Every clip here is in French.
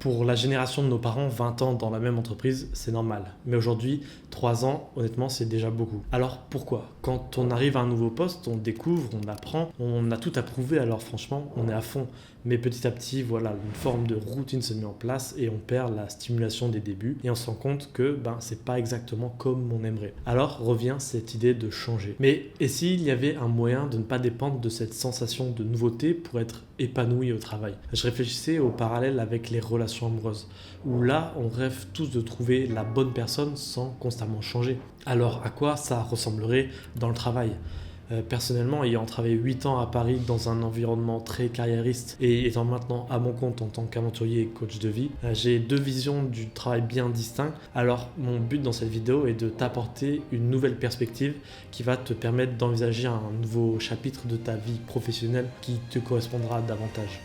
Pour la génération de nos parents, 20 ans dans la même entreprise, c'est normal. Mais aujourd'hui, 3 ans, honnêtement, c'est déjà beaucoup. Alors pourquoi? Quand on arrive à un nouveau poste, on découvre, on apprend, on a tout à prouver, alors franchement, on est à fond. Mais petit à petit, voilà, une forme de routine se met en place et on perd la stimulation des débuts et on se rend compte que c'est pas exactement comme on aimerait. Alors revient cette idée de changer. Mais et s'il y avait un moyen de ne pas dépendre de cette sensation de nouveauté pour être épanoui au travail? Je réfléchissais au parallèle avec les relations amoureuses, où là, on rêve tous de trouver la bonne personne sans constamment changer. Alors à quoi ça ressemblerait dans le travail? Personnellement, ayant travaillé 8 ans à Paris dans un environnement très carriériste et étant maintenant à mon compte en tant qu'aventurier et coach de vie, j'ai deux visions du travail bien distinctes. Alors mon but dans cette vidéo est de t'apporter une nouvelle perspective qui va te permettre d'envisager un nouveau chapitre de ta vie professionnelle qui te correspondra davantage.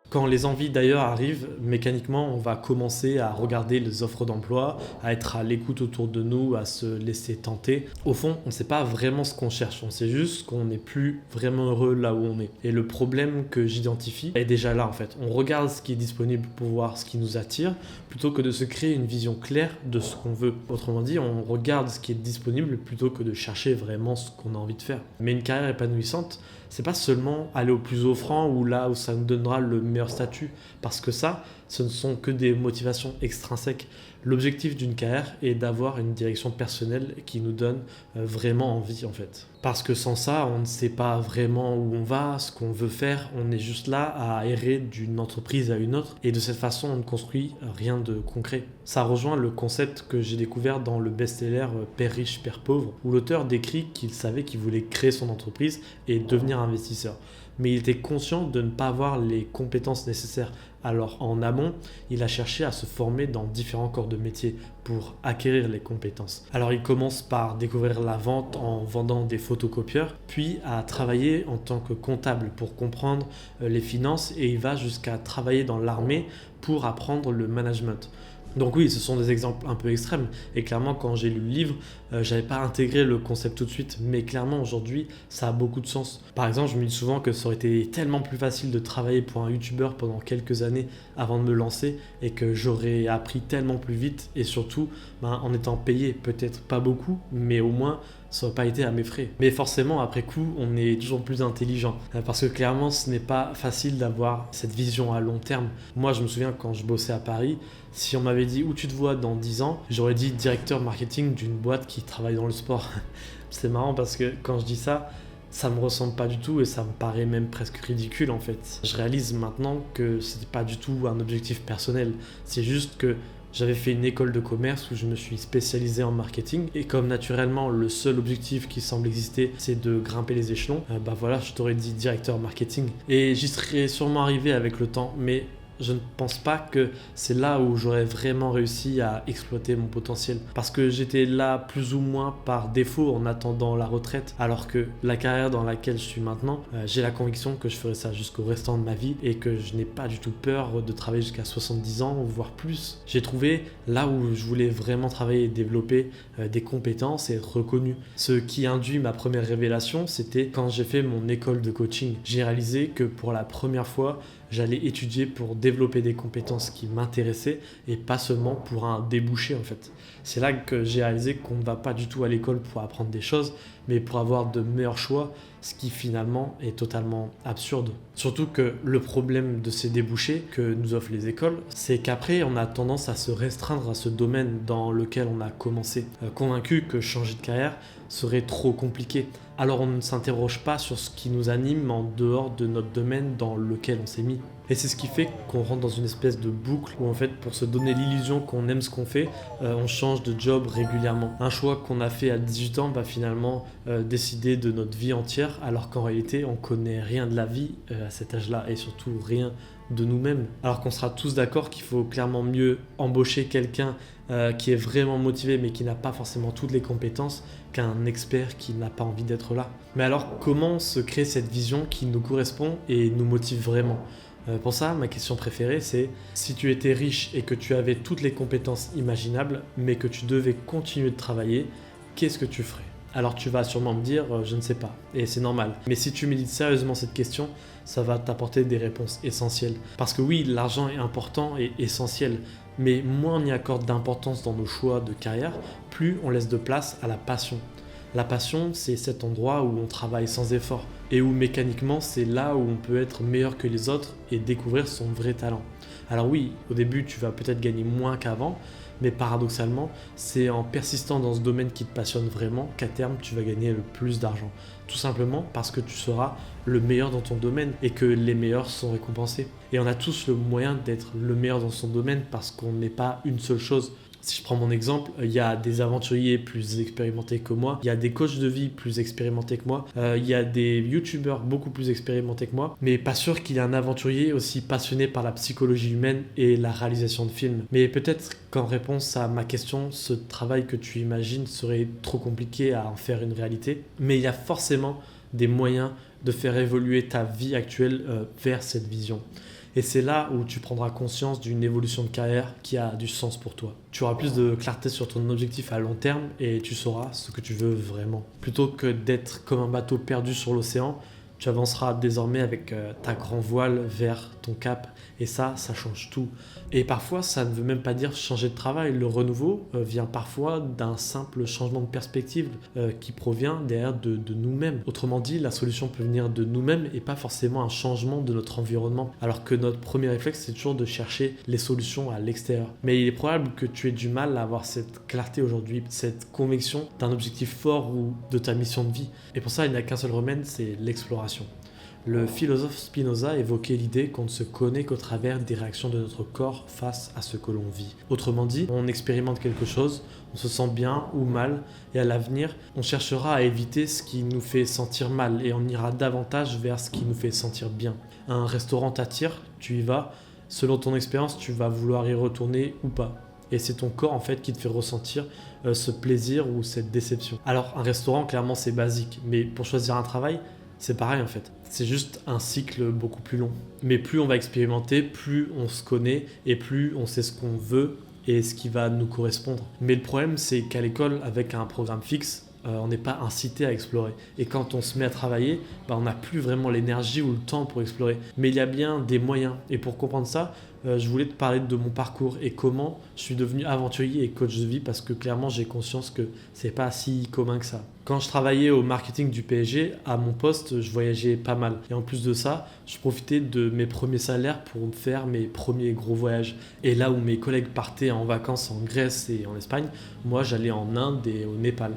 Quand les envies d'ailleurs arrivent, mécaniquement, on va commencer à regarder les offres d'emploi, à être à l'écoute autour de nous, à se laisser tenter. Au fond, on ne sait pas vraiment ce qu'on cherche, on sait juste qu'on n'est plus vraiment heureux là où on est. Et le problème que j'identifie est déjà là en fait. On regarde ce qui est disponible pour voir ce qui nous attire, plutôt que de se créer une vision claire de ce qu'on veut. Autrement dit, on regarde ce qui est disponible plutôt que de chercher vraiment ce qu'on a envie de faire. Mais une carrière épanouissante, c'est pas seulement aller au plus offrant ou là où ça nous donnera le meilleur statut, parce que ça, ce ne sont que des motivations extrinsèques. L'objectif d'une carrière est d'avoir une direction personnelle qui nous donne vraiment envie en fait. Parce que sans ça, on ne sait pas vraiment où on va, ce qu'on veut faire, on est juste là à errer d'une entreprise à une autre et de cette façon on ne construit rien de concret. Ça rejoint le concept que j'ai découvert dans le best-seller Père riche, Père pauvre, où l'auteur décrit qu'il savait qu'il voulait créer son entreprise et devenir investisseur. Mais il était conscient de ne pas avoir les compétences nécessaires. Alors en amont, il a cherché à se former dans différents corps de métier pour acquérir les compétences. Alors il commence par découvrir la vente en vendant des photocopieurs, puis à travailler en tant que comptable pour comprendre les finances et il va jusqu'à travailler dans l'armée pour apprendre le management. Donc oui, ce sont des exemples un peu extrêmes. Et clairement, quand j'ai lu le livre, j'avais pas intégré le concept tout de suite. Mais clairement, aujourd'hui, ça a beaucoup de sens. Par exemple, je me dis souvent que ça aurait été tellement plus facile de travailler pour un YouTuber pendant quelques années avant de me lancer et que j'aurais appris tellement plus vite et surtout en étant payé. Peut-être pas beaucoup, mais au moins ça n'aurait pas été à mes frais. Mais forcément, après coup, on est toujours plus intelligent. Parce que clairement, ce n'est pas facile d'avoir cette vision à long terme. Moi, je me souviens quand je bossais à Paris, si on m'avait dit où tu te vois dans 10 ans, j'aurais dit directeur marketing d'une boîte qui travaille dans le sport. C'est marrant parce que quand je dis ça, ça me ressemble pas du tout et ça me paraît même presque ridicule en fait. Je réalise maintenant que c'était pas du tout un objectif personnel. C'est juste que j'avais fait une école de commerce où je me suis spécialisé en marketing et comme naturellement le seul objectif qui semble exister c'est de grimper les échelons, voilà, je t'aurais dit directeur marketing et j'y serais sûrement arrivé avec le temps, mais je ne pense pas que c'est là où j'aurais vraiment réussi à exploiter mon potentiel. Parce que j'étais là plus ou moins par défaut en attendant la retraite. Alors que la carrière dans laquelle je suis maintenant, j'ai la conviction que je ferai ça jusqu'au restant de ma vie et que je n'ai pas du tout peur de travailler jusqu'à 70 ans, voire plus. J'ai trouvé là où je voulais vraiment travailler et développer des compétences et être reconnu. Ce qui induit ma première révélation, c'était quand j'ai fait mon école de coaching. J'ai réalisé que pour la première fois, j'allais étudier pour développer des compétences qui m'intéressaient et pas seulement pour un débouché en fait. C'est là que j'ai réalisé qu'on ne va pas du tout à l'école pour apprendre des choses, mais pour avoir de meilleurs choix, ce qui finalement est totalement absurde. Surtout que le problème de ces débouchés que nous offrent les écoles, c'est qu'après on a tendance à se restreindre à ce domaine dans lequel on a commencé, convaincu que changer de carrière serait trop compliqué. Alors on ne s'interroge pas sur ce qui nous anime en dehors de notre domaine dans lequel on s'est mis. Et c'est ce qui fait qu'on rentre dans une espèce de boucle où en fait pour se donner l'illusion qu'on aime ce qu'on fait, on change de job régulièrement. Un choix qu'on a fait à 18 ans va finalement décider de notre vie entière alors qu'en réalité on connaît rien de la vie à cet âge-là et surtout rien de nous-mêmes. Alors qu'on sera tous d'accord qu'il faut clairement mieux embaucher quelqu'un qui est vraiment motivé mais qui n'a pas forcément toutes les compétences qu'un expert qui n'a pas envie d'être là. Mais alors comment se crée cette vision qui nous correspond et nous motive vraiment ? Pour ça, ma question préférée, c'est si tu étais riche et que tu avais toutes les compétences imaginables, mais que tu devais continuer de travailler, qu'est-ce que tu ferais ? Alors tu vas sûrement me dire, je ne sais pas, et c'est normal. Mais si tu médites sérieusement cette question, ça va t'apporter des réponses essentielles. Parce que oui, l'argent est important et essentiel, mais moins on y accorde d'importance dans nos choix de carrière, plus on laisse de place à la passion. La passion, c'est cet endroit où on travaille sans effort et où mécaniquement, c'est là où on peut être meilleur que les autres et découvrir son vrai talent. Alors oui, au début, tu vas peut-être gagner moins qu'avant, mais paradoxalement, c'est en persistant dans ce domaine qui te passionne vraiment qu'à terme, tu vas gagner le plus d'argent. Tout simplement parce que tu seras le meilleur dans ton domaine et que les meilleurs sont récompensés. Et on a tous le moyen d'être le meilleur dans son domaine parce qu'on n'est pas une seule chose. Si je prends mon exemple, il y a des aventuriers plus expérimentés que moi, il y a des coachs de vie plus expérimentés que moi, il y a des youtubeurs beaucoup plus expérimentés que moi, mais pas sûr qu'il y ait un aventurier aussi passionné par la psychologie humaine et la réalisation de films. Mais peut-être qu'en réponse à ma question, ce travail que tu imagines serait trop compliqué à en faire une réalité, mais il y a forcément des moyens de faire évoluer ta vie actuelle vers cette vision. Et c'est là où tu prendras conscience d'une évolution de carrière qui a du sens pour toi. Tu auras plus de clarté sur ton objectif à long terme et tu sauras ce que tu veux vraiment. Plutôt que d'être comme un bateau perdu sur l'océan, tu avanceras désormais avec ta grand voile vers ton cap. Et ça change tout. Et parfois, ça ne veut même pas dire changer de travail. Le renouveau vient parfois d'un simple changement de perspective qui provient derrière de nous-mêmes. Autrement dit, la solution peut venir de nous-mêmes et pas forcément un changement de notre environnement. Alors que notre premier réflexe, c'est toujours de chercher les solutions à l'extérieur. Mais il est probable que tu aies du mal à avoir cette clarté aujourd'hui, cette conviction d'un objectif fort ou de ta mission de vie. Et pour ça, il n'y a qu'un seul remède, c'est l'exploration. Le philosophe Spinoza évoquait l'idée qu'on ne se connaît qu'au travers des réactions de notre corps face à ce que l'on vit. Autrement dit, on expérimente quelque chose, on se sent bien ou mal, et à l'avenir, on cherchera à éviter ce qui nous fait sentir mal et on ira davantage vers ce qui nous fait sentir bien. Un restaurant t'attire, tu y vas, selon ton expérience, tu vas vouloir y retourner ou pas. Et c'est ton corps en fait qui te fait ressentir ce plaisir ou cette déception. Alors un restaurant, clairement c'est basique, mais pour choisir un travail, c'est pareil en fait. C'est juste un cycle beaucoup plus long. Mais plus on va expérimenter, plus on se connaît et plus on sait ce qu'on veut et ce qui va nous correspondre. Mais le problème, c'est qu'à l'école, avec un programme fixe, on n'est pas incité à explorer. Et quand on se met à travailler, on n'a plus vraiment l'énergie ou le temps pour explorer. Mais il y a bien des moyens. Et pour comprendre ça, je voulais te parler de mon parcours et comment je suis devenu aventurier et coach de vie parce que clairement, j'ai conscience que c'est pas si commun que ça. Quand je travaillais au marketing du PSG, à mon poste, je voyageais pas mal. Et en plus de ça, je profitais de mes premiers salaires pour me faire mes premiers gros voyages. Et là où mes collègues partaient en vacances en Grèce et en Espagne, moi j'allais en Inde et au Népal.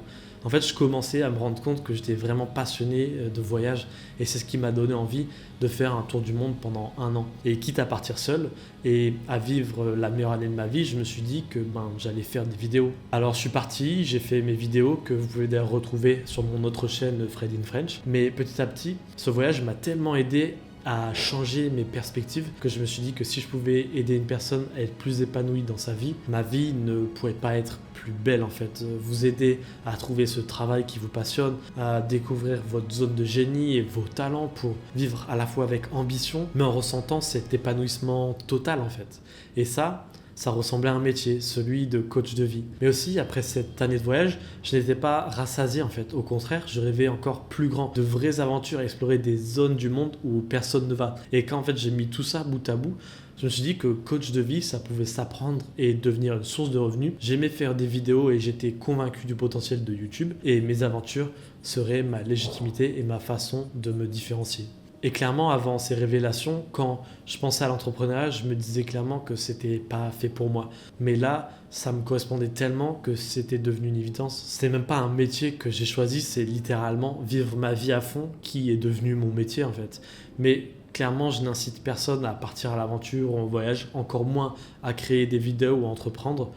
En fait, je commençais à me rendre compte que j'étais vraiment passionné de voyage et c'est ce qui m'a donné envie de faire un tour du monde pendant 1 an. Et quitte à partir seul et à vivre la meilleure année de ma vie, je me suis dit que j'allais faire des vidéos. Alors je suis parti, j'ai fait mes vidéos que vous pouvez d'ailleurs retrouver sur mon autre chaîne Fred in French. Mais petit à petit, ce voyage m'a tellement aidé à changer mes perspectives que je me suis dit que si je pouvais aider une personne à être plus épanouie dans sa vie, ma vie ne pourrait pas être plus belle en fait. Vous aider à trouver ce travail qui vous passionne, à découvrir votre zone de génie et vos talents pour vivre à la fois avec ambition mais en ressentant cet épanouissement total en fait. Et ça ressemblait à un métier, celui de coach de vie. Mais aussi, après cette année de voyage, je n'étais pas rassasié en fait. Au contraire, je rêvais encore plus grand, de vraies aventures, à explorer des zones du monde où personne ne va. Et quand en fait j'ai mis tout ça bout à bout, je me suis dit que coach de vie, ça pouvait s'apprendre et devenir une source de revenus. J'aimais faire des vidéos et j'étais convaincu du potentiel de YouTube. Et mes aventures seraient ma légitimité et ma façon de me différencier. Et clairement, avant ces révélations, quand je pensais à l'entrepreneuriat, je me disais clairement que c'était pas fait pour moi. Mais là, ça me correspondait tellement que c'était devenu une évidence. C'était même pas un métier que j'ai choisi, c'est littéralement vivre ma vie à fond qui est devenu mon métier en fait. Mais clairement, je n'incite personne à partir à l'aventure ou en voyage, encore moins à créer des vidéos ou à entreprendre,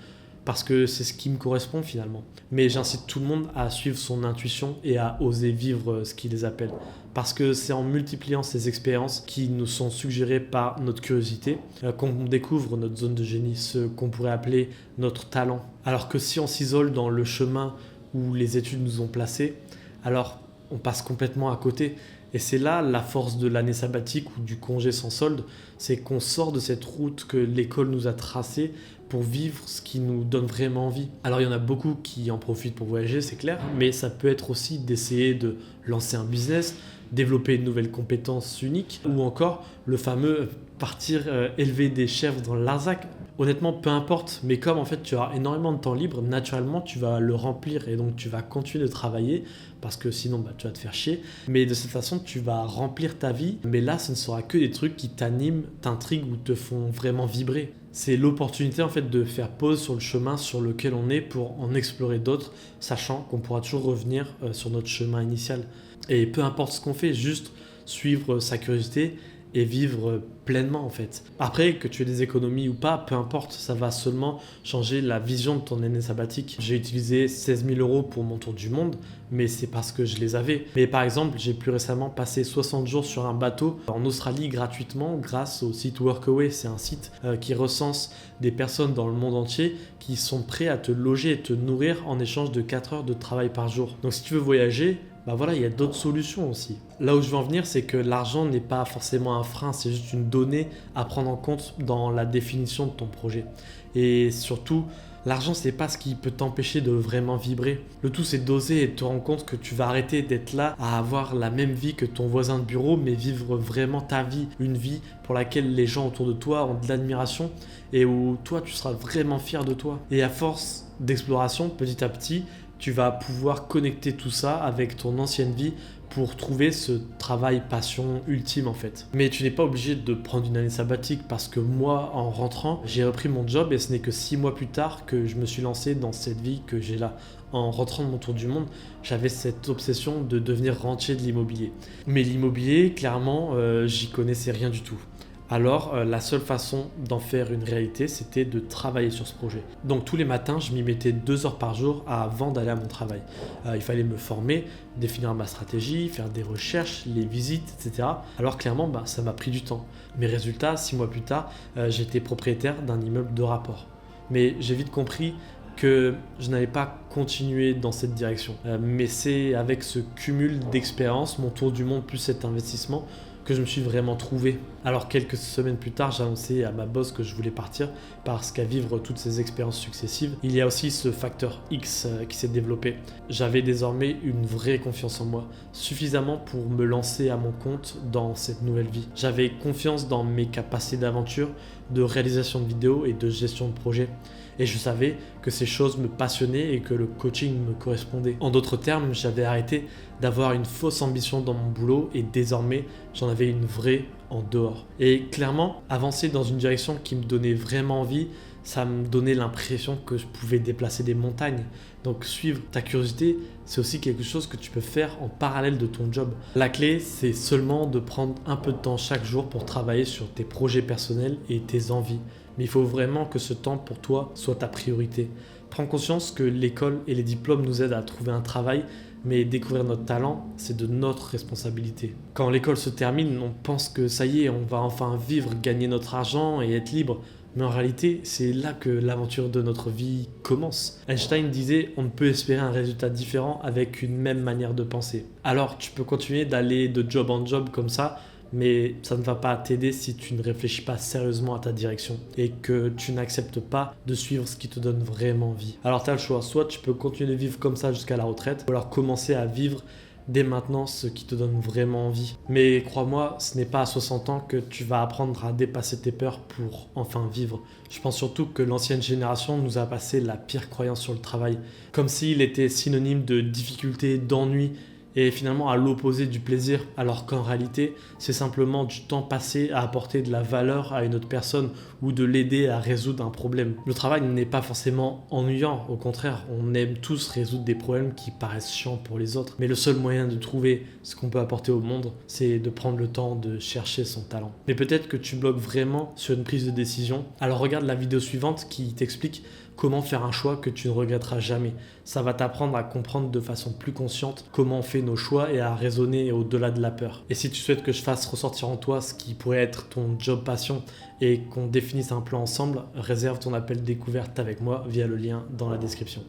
parce que c'est ce qui me correspond finalement. Mais j'incite tout le monde à suivre son intuition et à oser vivre ce qui les appelle. Parce que c'est en multipliant ces expériences qui nous sont suggérées par notre curiosité qu'on découvre notre zone de génie, ce qu'on pourrait appeler notre talent. Alors que si on s'isole dans le chemin où les études nous ont placés, alors on passe complètement à côté. Et c'est là la force de l'année sabbatique ou du congé sans solde, c'est qu'on sort de cette route que l'école nous a tracée pour vivre ce qui nous donne vraiment envie. Alors il y en a beaucoup qui en profitent pour voyager, c'est clair, mais ça peut être aussi d'essayer de lancer un business, développer une nouvelle compétence unique, ou encore le fameux partir élever des chèvres dans le Larzac. Honnêtement, peu importe, mais comme en fait tu as énormément de temps libre, naturellement tu vas le remplir et donc tu vas continuer de travailler parce que sinon tu vas te faire chier. Mais de cette façon, tu vas remplir ta vie, mais là ce ne sera que des trucs qui t'animent, t'intriguent ou te font vraiment vibrer. C'est l'opportunité en fait de faire pause sur le chemin sur lequel on est pour en explorer d'autres, sachant qu'on pourra toujours revenir sur notre chemin initial. Et peu importe ce qu'on fait, juste suivre sa curiosité et vivre pleinement en fait. Après, que tu aies des économies ou pas, peu importe, ça va seulement changer la vision de ton année sabbatique. J'ai utilisé 16 000 euros pour mon tour du monde, mais c'est parce que je les avais. Mais par exemple, j'ai plus récemment passé 60 jours sur un bateau en Australie gratuitement grâce au site Workaway. C'est un site qui recense des personnes dans le monde entier qui sont prêts à te loger et te nourrir en échange de 4 heures de travail par jour. Donc si tu veux voyager, voilà, il y a d'autres solutions aussi. Là où je veux en venir, c'est que l'argent n'est pas forcément un frein, c'est juste une donnée à prendre en compte dans la définition de ton projet. Et surtout, l'argent, c'est pas ce qui peut t'empêcher de vraiment vibrer. Le tout, c'est d'oser et de te rendre compte que tu vas arrêter d'être là à avoir la même vie que ton voisin de bureau, mais vivre vraiment ta vie, une vie pour laquelle les gens autour de toi ont de l'admiration et où toi, tu seras vraiment fier de toi. Et à force d'exploration, petit à petit, tu vas pouvoir connecter tout ça avec ton ancienne vie pour trouver ce travail passion ultime en fait. Mais tu n'es pas obligé de prendre une année sabbatique parce que moi, en rentrant, j'ai repris mon job et ce n'est que 6 mois plus tard que je me suis lancé dans cette vie que j'ai là. En rentrant de mon tour du monde, j'avais cette obsession de devenir rentier de l'immobilier. Mais l'immobilier, clairement, j'y connaissais rien du tout. Alors, la seule façon d'en faire une réalité, c'était de travailler sur ce projet. Donc, tous les matins, je m'y mettais 2 heures par jour avant d'aller à mon travail. Il fallait me former, définir ma stratégie, faire des recherches, les visites, etc. Alors, clairement, ça m'a pris du temps. Mes résultats, 6 mois plus tard, j'étais propriétaire d'un immeuble de rapport. Mais j'ai vite compris que je n'allais pas continuer dans cette direction. Mais c'est avec ce cumul d'expérience, mon tour du monde plus cet investissement, que je me suis vraiment trouvé. Alors quelques semaines plus tard, j'ai annoncé à ma boss que je voulais partir parce qu'à vivre toutes ces expériences successives, il y a aussi ce facteur X qui s'est développé. J'avais désormais une vraie confiance en moi, suffisamment pour me lancer à mon compte dans cette nouvelle vie. J'avais confiance dans mes capacités d'aventure, de réalisation de vidéos et de gestion de projet. Et je savais que ces choses me passionnaient et que le coaching me correspondait. En d'autres termes, j'avais arrêté d'avoir une fausse ambition dans mon boulot et désormais, j'en avais une vraie en dehors. Et clairement, avancer dans une direction qui me donnait vraiment envie, ça me donnait l'impression que je pouvais déplacer des montagnes. Donc suivre ta curiosité, c'est aussi quelque chose que tu peux faire en parallèle de ton job. La clé, c'est seulement de prendre un peu de temps chaque jour pour travailler sur tes projets personnels et tes envies. Mais il faut vraiment que ce temps pour toi soit ta priorité. Prends conscience que l'école et les diplômes nous aident à trouver un travail, mais découvrir notre talent, c'est de notre responsabilité. Quand l'école se termine, on pense que ça y est, on va enfin vivre, gagner notre argent et être libre. Mais en réalité, c'est là que l'aventure de notre vie commence. Einstein disait « On ne peut espérer un résultat différent avec une même manière de penser ». Alors, tu peux continuer d'aller de job en job comme ça, mais ça ne va pas t'aider si tu ne réfléchis pas sérieusement à ta direction et que tu n'acceptes pas de suivre ce qui te donne vraiment envie. Alors tu as le choix, soit tu peux continuer de vivre comme ça jusqu'à la retraite, ou alors commencer à vivre dès maintenant ce qui te donne vraiment envie. Mais crois-moi, ce n'est pas à 60 ans que tu vas apprendre à dépasser tes peurs pour enfin vivre. Je pense surtout que l'ancienne génération nous a passé la pire croyance sur le travail, comme s'il était synonyme de difficulté, d'ennui, et finalement à l'opposé du plaisir, alors qu'en réalité, c'est simplement du temps passé à apporter de la valeur à une autre personne ou de l'aider à résoudre un problème. Le travail n'est pas forcément ennuyant, au contraire, on aime tous résoudre des problèmes qui paraissent chiants pour les autres, mais le seul moyen de trouver ce qu'on peut apporter au monde, c'est de prendre le temps de chercher son talent. Mais peut-être que tu bloques vraiment sur une prise de décision, alors regarde la vidéo suivante qui t'explique comment faire un choix que tu ne regretteras jamais. Ça va t'apprendre à comprendre de façon plus consciente comment on fait nos choix et à raisonner au-delà de la peur. Et si tu souhaites que je fasse ressortir en toi ce qui pourrait être ton job passion et qu'on définisse un plan ensemble, réserve ton appel découverte avec moi via le lien dans la description.